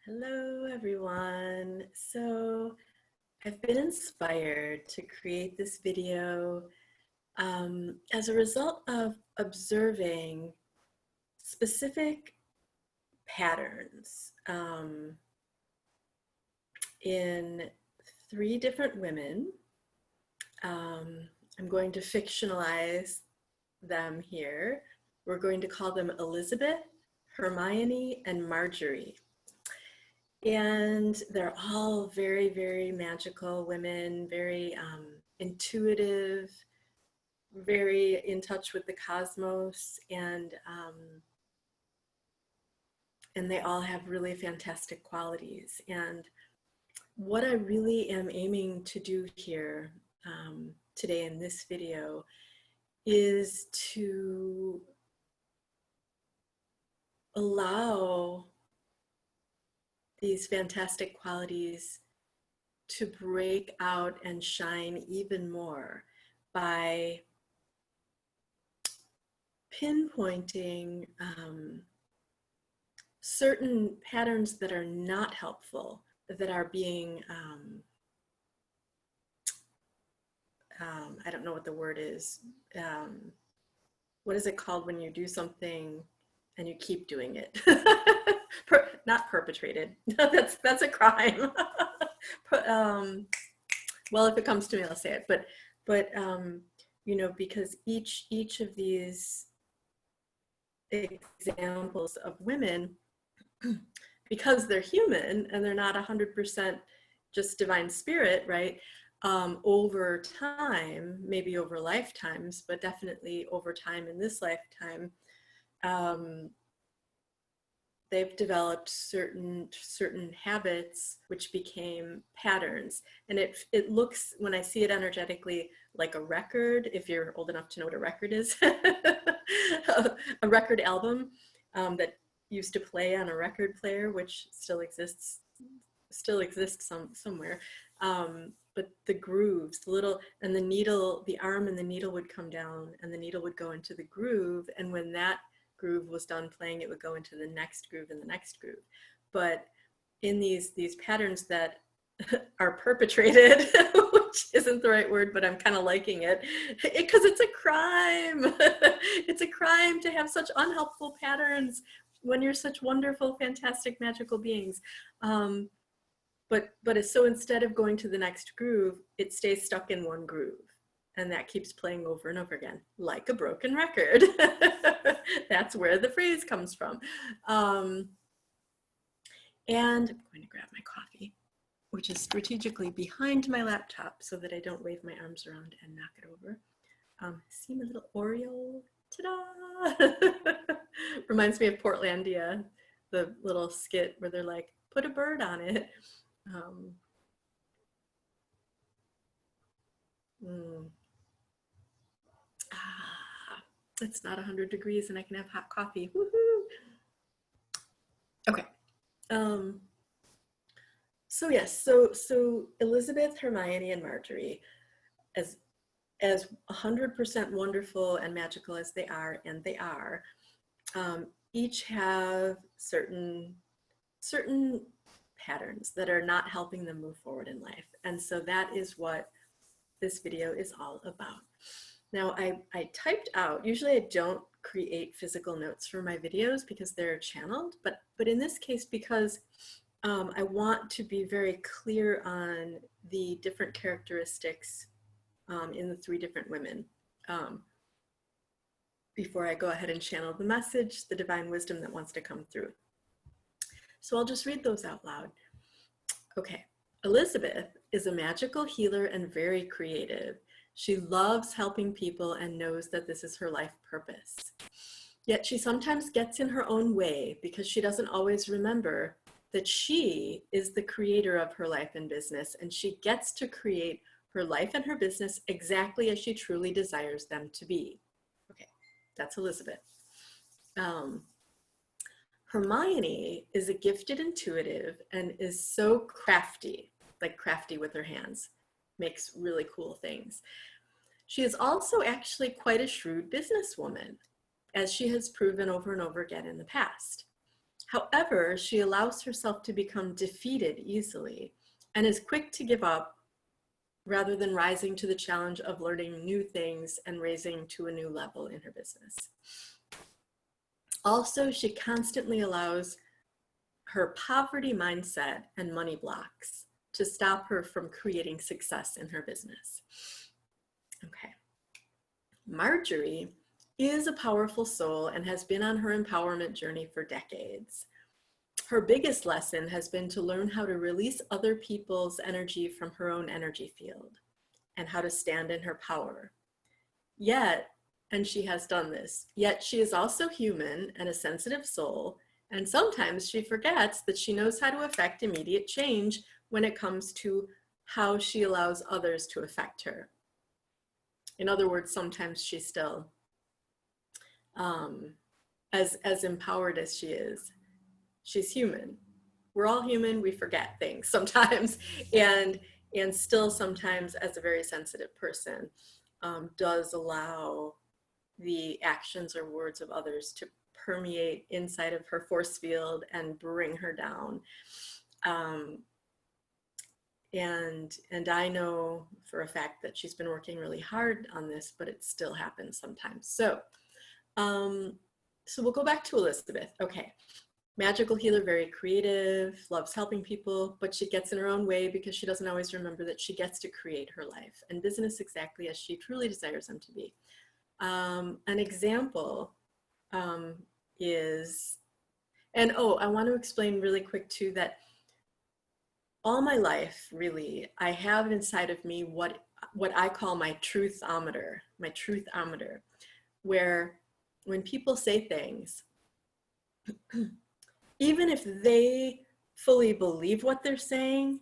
Hello, everyone. So I've been inspired to create this video as a result of observing specific patterns in three different women. I'm going to fictionalize them here. We're going to call them Elizabeth, Hermione, and Marjorie. And they're all very, very magical women, very intuitive, very in touch with the cosmos, and they all have really fantastic qualities. And what I really am aiming to do here today in this video is to allow these fantastic qualities to break out and shine even more by pinpointing certain patterns that are not helpful, that are being, I don't know what the word is. What is it called when you do something and you keep doing it? Not perpetrated. That's a crime. Well, if it comes to me, I'll say it. But you know, because each of these examples of women, because they're human and they're not 100% just divine spirit, right? Over time, maybe over lifetimes, but definitely over time in this lifetime, they've developed certain habits which became patterns. And it looks, when I see it energetically, like a record, if you're old enough to know what a record is, a record album that used to play on a record player, which still exists somewhere. But the grooves, the little, and the needle, the arm and the needle would come down and the needle would go into the groove. And when that groove was done playing, it would go into the next groove and the next groove. But in these patterns that are perpetrated, which isn't the right word, but I'm kind of liking it, because it's a crime. It's a crime to have such unhelpful patterns when you're such wonderful, fantastic, magical beings. But so instead of going to the next groove, it stays stuck in one groove. And that keeps playing over and over again, like a broken record. That's where the phrase comes from. And I'm going to grab my coffee, which is strategically behind my laptop so that I don't wave my arms around and knock it over. See my little Oreo? Ta-da! Reminds me of Portlandia, the little skit where they're like, put a bird on it. It's not 100 degrees and I can have hot coffee. Woohoo! Okay. So yes, so Elizabeth, Hermione, and Marjorie, as 100% wonderful and magical as they are, and they are, each have certain patterns that are not helping them move forward in life. And so that is what this video is all about. Now, I typed out, usually I don't create physical notes for my videos because they're channeled, but in this case, because I want to be very clear on the different characteristics in the three different women before I go ahead and channel the message, the divine wisdom that wants to come through. So I'll just read those out loud. Okay, Elizabeth is a magical healer and very creative. She loves helping people and knows that this is her life purpose. Yet she sometimes gets in her own way because she doesn't always remember that she is the creator of her life and business, and she gets to create her life and her business exactly as she truly desires them to be. Okay, that's Elizabeth. Hermione is a gifted intuitive and is so crafty, like crafty with her hands, makes really cool things. She is also actually quite a shrewd businesswoman, as she has proven over and over again in the past. However, she allows herself to become defeated easily and is quick to give up rather than rising to the challenge of learning new things and raising to a new level in her business. Also, she constantly allows her poverty mindset and money blocks to stop her from creating success in her business. Okay. Marjorie is a powerful soul and has been on her empowerment journey for decades. Her biggest lesson has been to learn how to release other people's energy from her own energy field and how to stand in her power. Yet, and she has done this, yet she is also human and a sensitive soul, and sometimes she forgets that she knows how to affect immediate change when it comes to how she allows others to affect her. In other words, sometimes she's still as empowered as she is. She's human. We're all human. We forget things sometimes, and still sometimes, as a very sensitive person, does allow the actions or words of others to permeate inside of her force field and bring her down. And I know for a fact that she's been working really hard on this, but it still happens sometimes. So we'll go back to Elizabeth. Okay. Magical healer, very creative, loves helping people, but she gets in her own way because she doesn't always remember that she gets to create her life and business exactly as she truly desires them to be. An example is, and I want to explain really quick too that all my life, really, I have inside of me what I call my truthometer, where when people say things, even if they fully believe what they're saying,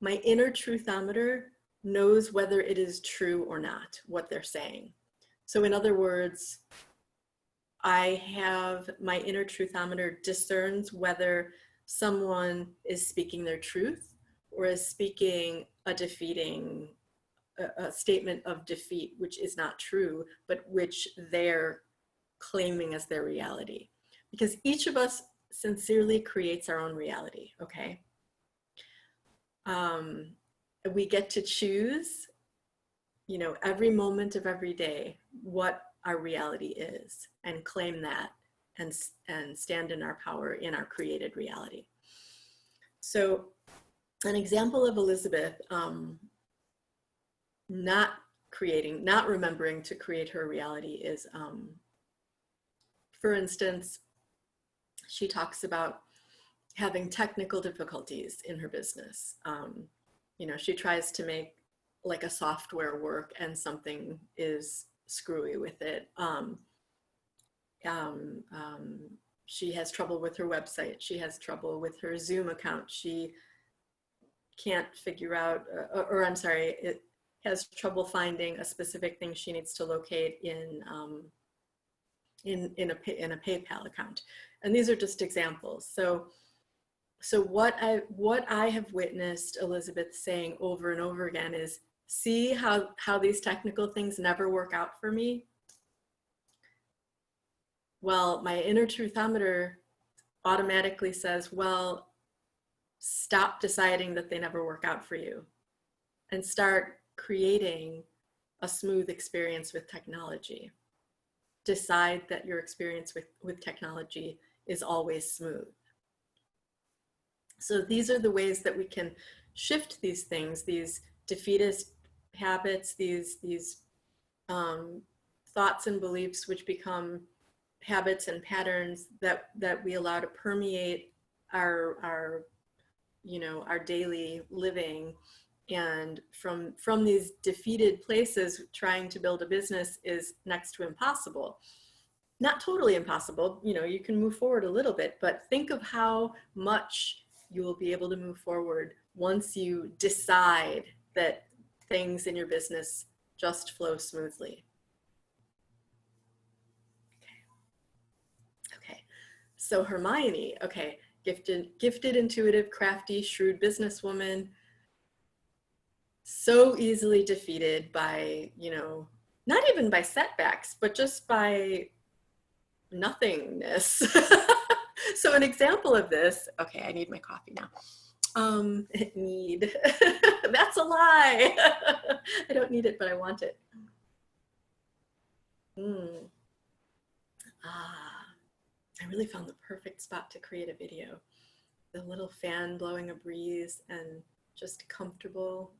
my inner truthometer knows whether it is true or not, what they're saying. So in other words, I have my inner truthometer discerns whether someone is speaking their truth or is speaking a statement of defeat, which is not true, but which they're claiming as their reality. Because each of us sincerely creates our own reality, okay? We get to choose, every moment of every day, what our reality is, and claim that and stand in our power in our created reality. So an example of Elizabeth not remembering to create her reality is, for instance, she talks about having technical difficulties in her business. She tries to make like a software work and something is screwy with it. She has trouble with her website. She has trouble with her Zoom account. She can't figure out, it has trouble finding a specific thing she needs to locate in a PayPal account. And these are just examples. So what I have witnessed Elizabeth saying over and over again is, see how these technical things never work out for me? Well, my inner truthometer automatically says, well, stop deciding that they never work out for you and start creating a smooth experience with technology. Decide that your experience with technology is always smooth. So these are the ways that we can shift these things, these defeatist habits, these thoughts and beliefs which become habits and patterns that we allow to permeate our daily living. And from these defeated places, trying to build a business is next to impossible. Not totally impossible, you can move forward a little bit, but think of how much you will be able to move forward once you decide that things in your business just flow smoothly. Okay. So Hermione, okay, gifted, intuitive, crafty, shrewd businesswoman, so easily defeated by, not even by setbacks, but just by nothingness. So an example of this, okay, I need my coffee now. Need, that's a lie. I don't need it, but I want it. I really found the perfect spot to create a video. The little fan blowing a breeze and just comfortable.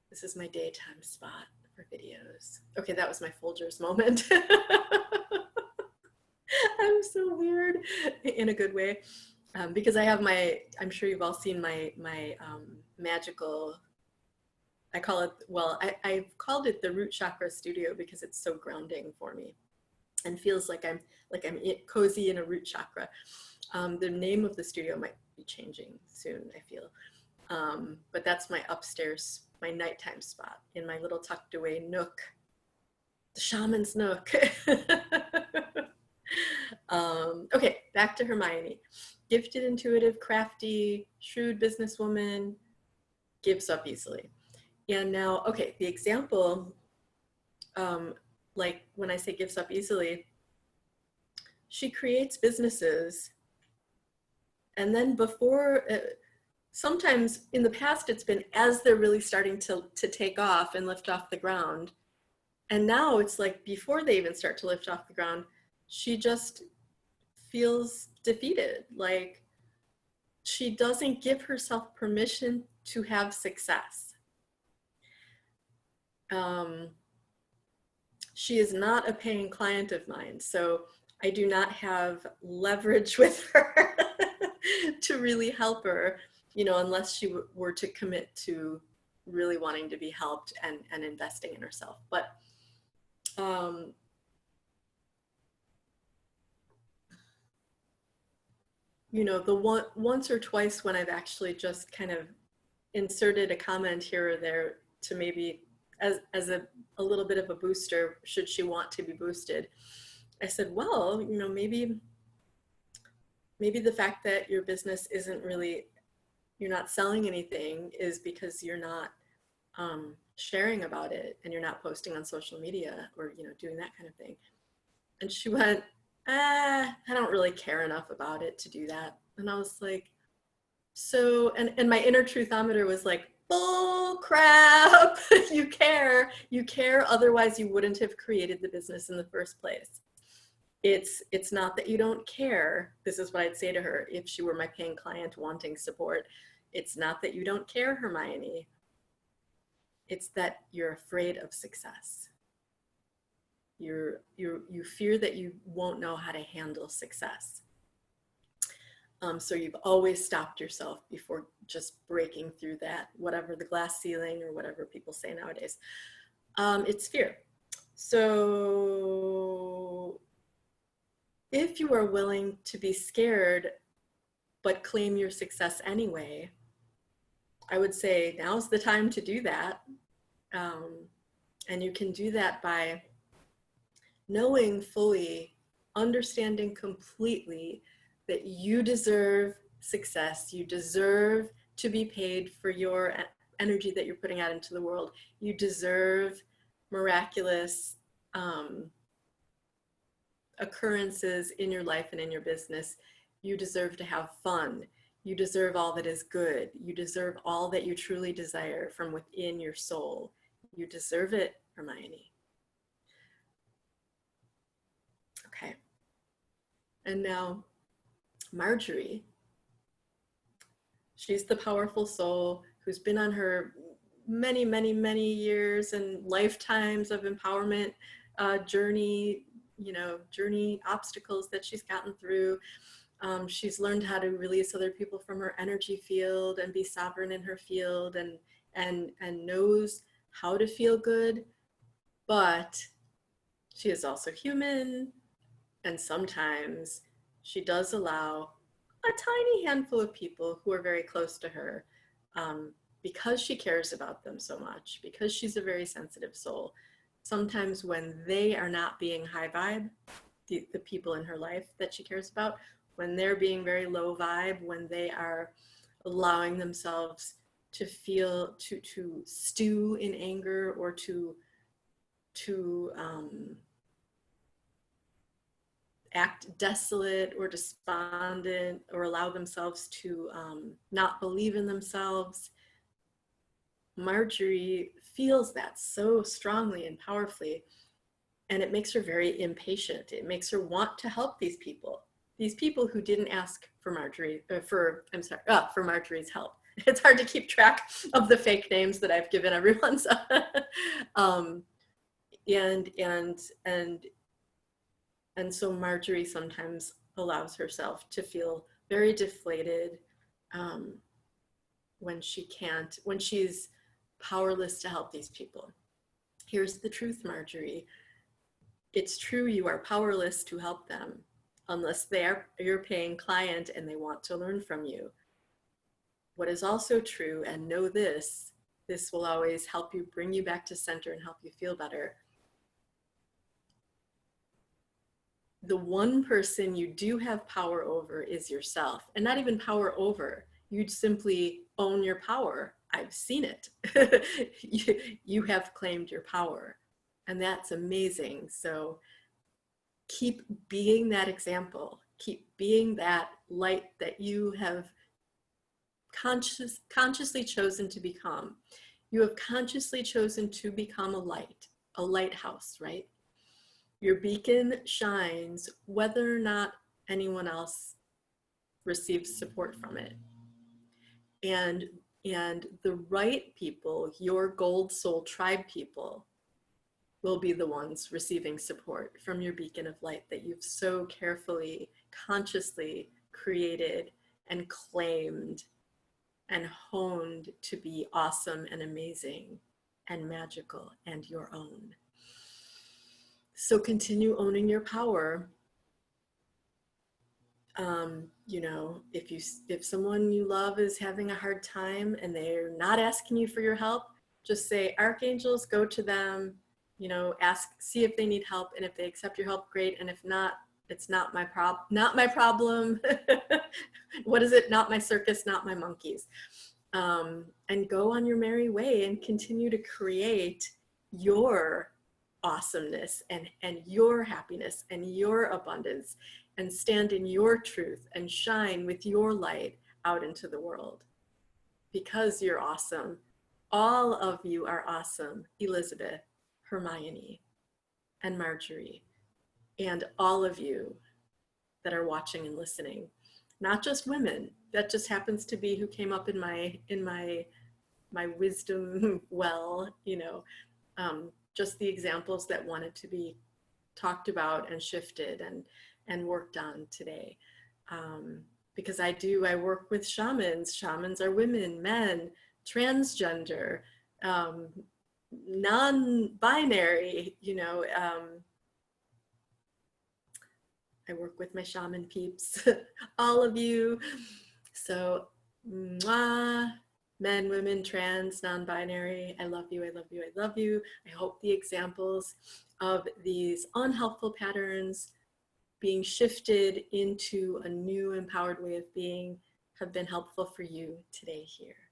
This is my daytime spot for videos. Okay, that was my Folgers moment. I'm so weird in a good way. Because I have I'm sure you've all seen my magical, I call it, well, I've called it the root chakra studio because it's so grounding for me and feels like I'm cozy in a root chakra. The name of the studio might be changing soon, I feel. But that's my upstairs, my nighttime spot in my little tucked away nook, the shaman's nook. Okay, back to Hermione. Gifted, intuitive, crafty, shrewd businesswoman, gives up easily. And now, okay, the example, like when I say gives up easily, she creates businesses, and then before, sometimes in the past it's been as they're really starting to take off and lift off the ground. And now it's like before they even start to lift off the ground, she just feels defeated. Like she doesn't give herself permission to have success. She is not a paying client of mine, so I do not have leverage with her to really help her, you know, unless she were to commit to really wanting to be helped and investing in herself. But you know, the once or twice when I've actually just kind of inserted a comment here or there to maybe as a little bit of a booster, should she want to be boosted, I said, well, you know, maybe the fact that your business isn't really, you're not selling anything is because you're not sharing about it and you're not posting on social media or, you know, doing that kind of thing. And she went, I don't really care enough about it to do that. And I was like, so, and my inner truthometer was like, bull crap. You care, otherwise you wouldn't have created the business in the first place. It's not that you don't care. This is what I'd say to her if she were my paying client wanting support. It's not that you don't care, Hermione. It's that you're afraid of success. You fear that you won't know how to handle success. So you've always stopped yourself before just breaking through that, whatever the glass ceiling or whatever people say nowadays. It's fear. So if you are willing to be scared, but claim your success anyway, I would say now's the time to do that. And you can do that by knowing fully, understanding completely that you deserve success. You deserve to be paid for your energy that you're putting out into the world. You deserve miraculous occurrences in your life and in your business. You deserve to have fun. You deserve all that is good. You deserve all that you truly desire from within your soul. You deserve it, Hermione. Okay. And now, Marjorie, she's the powerful soul who's been on her many, many, many years and lifetimes of empowerment journey, you know, journey obstacles that she's gotten through. She's learned how to release other people from her energy field and be sovereign in her field, and knows how to feel good, but she is also human, and sometimes she does allow a tiny handful of people who are very close to her, because she cares about them so much, because she's a very sensitive soul. Sometimes when they are not being high vibe, the people in her life that she cares about, when they're being very low vibe, when they are allowing themselves to feel, to stew in anger, or to act desolate or despondent or allow themselves to not believe in themselves. Marjorie feels that so strongly and powerfully, and it makes her very impatient. It makes her want to help these people who didn't ask for for Marjorie's help. It's hard to keep track of the fake names that I've given everyone. So, and so Marjorie sometimes allows herself to feel very deflated when she's powerless to help these people. Here's the truth, Marjorie. It's true you are powerless to help them unless they're your paying client and they want to learn from you. What is also true, and know this will always help you, bring you back to center and help you feel better. The one person you do have power over is yourself, and not even power over. You simply own your power. I've seen it. You have claimed your power, and that's amazing. So keep being that example. Keep being that light that you have consciously chosen to become. You have consciously chosen to become a light, a lighthouse, right? Your beacon shines whether or not anyone else receives support from it. And the right people, your gold soul tribe people, will be the ones receiving support from your beacon of light that you've so carefully, consciously created and claimed and honed to be awesome and amazing and magical and your own. So continue owning your power. If someone you love is having a hard time and they're not asking you for your help, just say, archangels, go to them, see if they need help. And if they accept your help, great. And if not, it's not my problem. What is it? Not my circus, not my monkeys. And go on your merry way and continue to create your awesomeness and your happiness and your abundance, and stand in your truth and shine with your light out into the world, because you're awesome. All of you are awesome. Elizabeth, Hermione, and Marjorie, and all of you that are watching and listening. Not just women. That just happens to be who came up in my wisdom well, just the examples that wanted to be talked about and shifted and worked on today. Because I work with shamans. Shamans are women, men, transgender, non-binary, I work with my shaman peeps, all of you. So, mwah, men, women, trans, non-binary, I love you, I love you, I love you. I hope the examples of these unhelpful patterns being shifted into a new empowered way of being have been helpful for you today here.